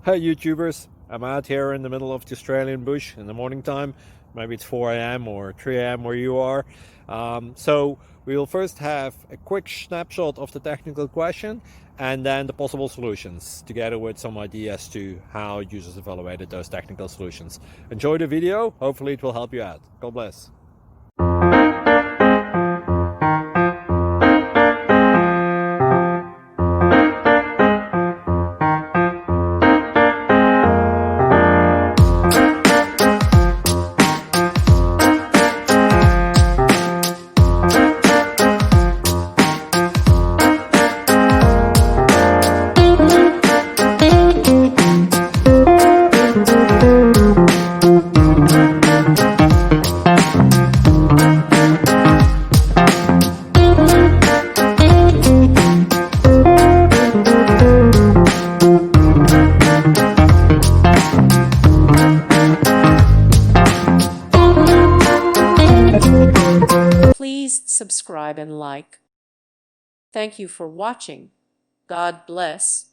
Hey YouTubers, I'm out here in the middle of the Australian bush in the morning time. Maybe it's 4 a.m. or 3 a.m. where you are. So we'll first have a quick snapshot of the technical question and then the possible solutions, together with some ideas to how users evaluated those technical solutions. Enjoy the video, hopefully it will help you out. God bless. Please subscribe and like. Thank you for watching. God bless.